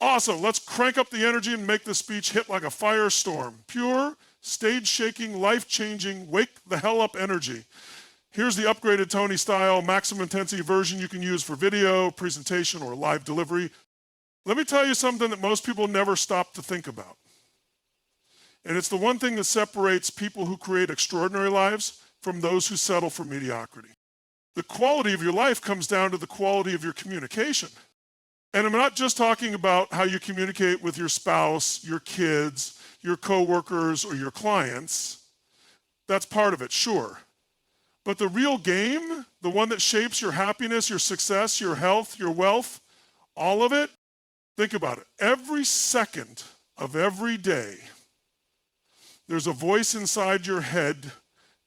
Awesome, let's crank up the energy and make the speech hit like a firestorm. Pure, stage-shaking, life-changing, wake the hell up energy. Here's the upgraded Tony style, maximum intensity version you can use for video, presentation, or live delivery. Let me tell you something that most people never stop to think about. And it's the one thing that separates people who create extraordinary lives from those who settle for mediocrity. The quality of your life comes down to the quality of your communication. And I'm not just talking about how you communicate with your spouse, your kids, your coworkers, or your clients. That's part of it, sure. But the real game, the one that shapes your happiness, your success, your health, your wealth, all of it, think about it. Every second of every day, there's a voice inside your head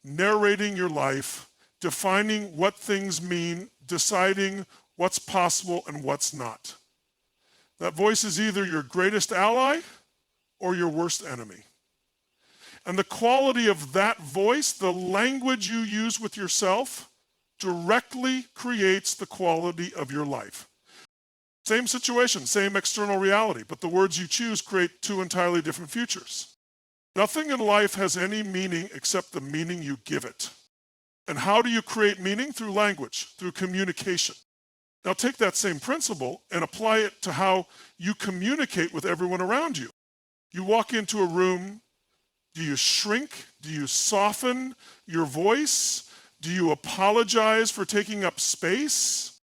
narrating your life, defining what things mean, deciding what's possible and what's not. That voice is either your greatest ally or your worst enemy. And the quality of that voice, the language you use with yourself, directly creates the quality of your life. Same situation, same external reality, but the words you choose create two entirely different futures. Nothing in life has any meaning except the meaning you give it. And how do you create meaning? Through language, through communication. Now take that same principle and apply it to how you communicate with everyone around you. You walk into a room, do you shrink? Do you soften your voice? Do you apologize for taking up space?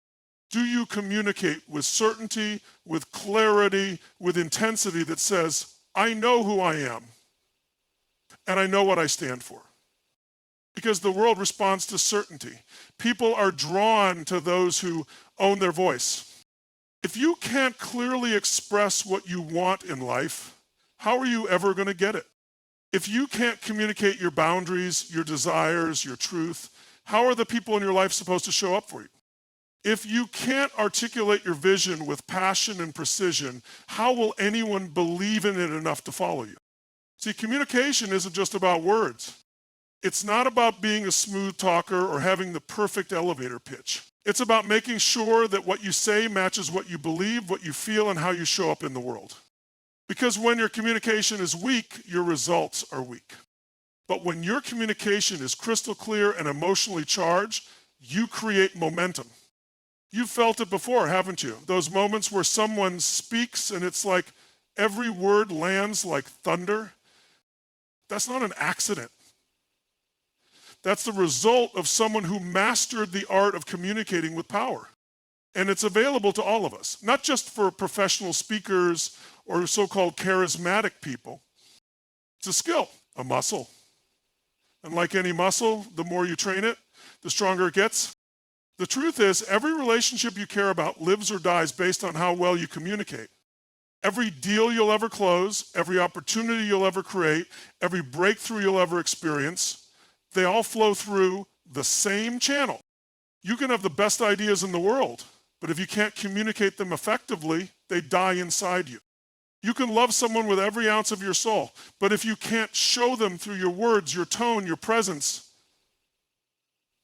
Do you communicate with certainty, with clarity, with intensity that says, I know who I am? And I know what I stand for. Because the world responds to certainty. People are drawn to those who own their voice. If you can't clearly express what you want in life, how are you ever going to get it? If you can't communicate your boundaries, your desires, your truth, how are the people in your life supposed to show up for you? If you can't articulate your vision with passion and precision, how will anyone believe in it enough to follow you? See, communication isn't just about words. It's not about being a smooth talker or having the perfect elevator pitch. It's about making sure that what you say matches what you believe, what you feel, and how you show up in the world. Because when your communication is weak, your results are weak. But when your communication is crystal clear and emotionally charged, you create momentum. You've felt it before, haven't you? Those moments where someone speaks and it's like every word lands like thunder. That's not an accident. That's the result of someone who mastered the art of communicating with power. And it's available to all of us, not just for professional speakers or so-called charismatic people. It's a skill, a muscle. And like any muscle, the more you train it, the stronger it gets. The truth is, every relationship you care about lives or dies based on how well you communicate. Every deal you'll ever close, every opportunity you'll ever create, every breakthrough you'll ever experience, they all flow through the same channel. You can have the best ideas in the world, but if you can't communicate them effectively, they die inside you. You can love someone with every ounce of your soul, but if you can't show them through your words, your tone, your presence,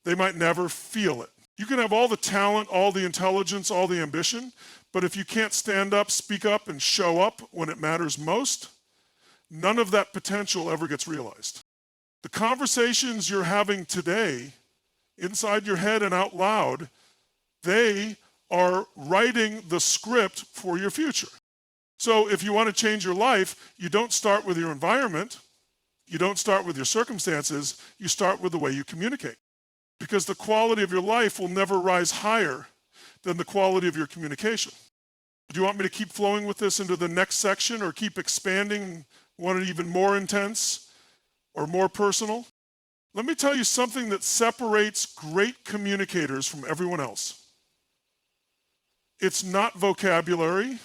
they might never feel it. You can have all the talent, all the intelligence, all the ambition, but if you can't stand up, speak up, and show up when it matters most, none of that potential ever gets realized. The conversations you're having today, inside your head and out loud, they are writing the script for your future. So if you want to change your life, you don't start with your environment, you don't start with your circumstances, you start with the way you communicate. Because the quality of your life will never rise higher than the quality of your communication. Do you want me to keep flowing with this into the next section or keep expanding, want it even more intense or more personal? Let me tell you something that separates great communicators from everyone else. It's not vocabulary.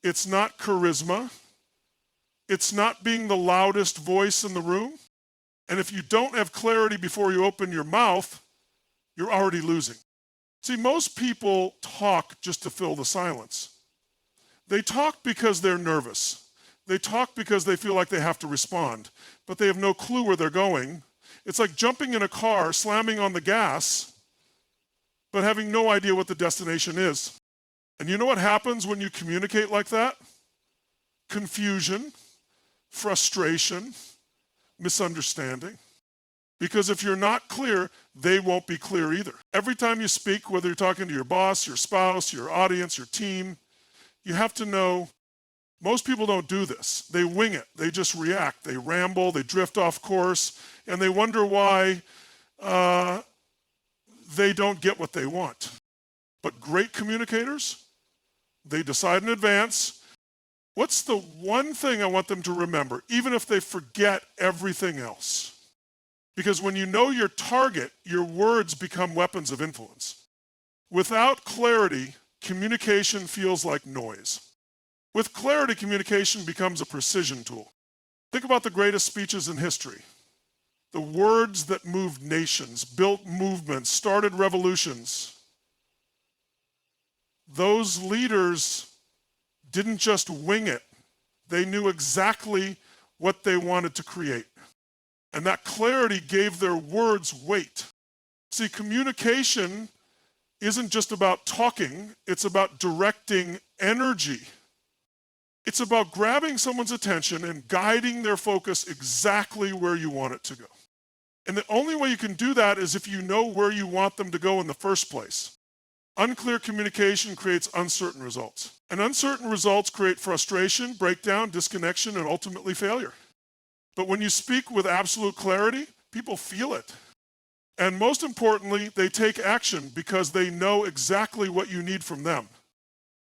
It's not charisma. It's not being the loudest voice in the room. And if you don't have clarity before you open your mouth, you're already losing. See, most people talk just to fill the silence. They talk because they're nervous. They talk because they feel like they have to respond, but they have no clue where they're going. It's like jumping in a car, slamming on the gas, but having no idea what the destination is. And you know what happens when you communicate like that? Confusion, frustration, misunderstanding. Because if you're not clear, they won't be clear either. Every time you speak, whether you're talking to your boss, your spouse, your audience, your team, you have to know most people don't do this. They wing it. They just react. They ramble. They drift off course. And they wonder why they don't get what they want. But great communicators, they decide in advance, what's the one thing I want them to remember, even if they forget everything else? Because when you know your target, your words become weapons of influence. Without clarity, communication feels like noise. With clarity, communication becomes a precision tool. Think about the greatest speeches in history. The words that moved nations, built movements, started revolutions. Those leaders didn't just wing it. They knew exactly what they wanted to create. And that clarity gave their words weight. See, communication isn't just about talking, it's about directing energy. It's about grabbing someone's attention and guiding their focus exactly where you want it to go. And the only way you can do that is if you know where you want them to go in the first place. Unclear communication creates uncertain results. And uncertain results create frustration, breakdown, disconnection, and ultimately failure. But when you speak with absolute clarity, people feel it. And most importantly, they take action because they know exactly what you need from them.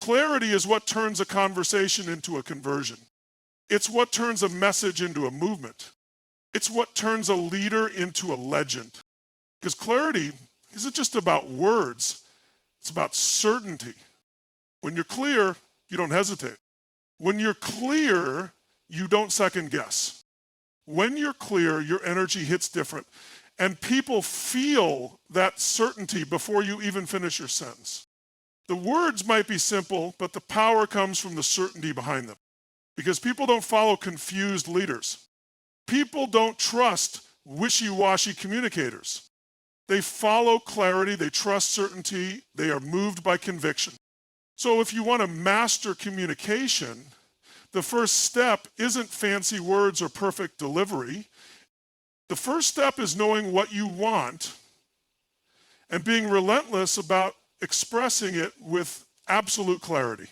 Clarity is what turns a conversation into a conversion. It's what turns a message into a movement. It's what turns a leader into a legend. Because clarity isn't just about words, it's about certainty. When you're clear, you don't hesitate. When you're clear, you don't second guess. When you're clear, your energy hits different. And people feel that certainty before you even finish your sentence. The words might be simple, but the power comes from the certainty behind them. Because people don't follow confused leaders. People don't trust wishy-washy communicators. They follow clarity, they trust certainty, they are moved by conviction. So if you want to master communication, the first step isn't fancy words or perfect delivery. The first step is knowing what you want and being relentless about expressing it with absolute clarity.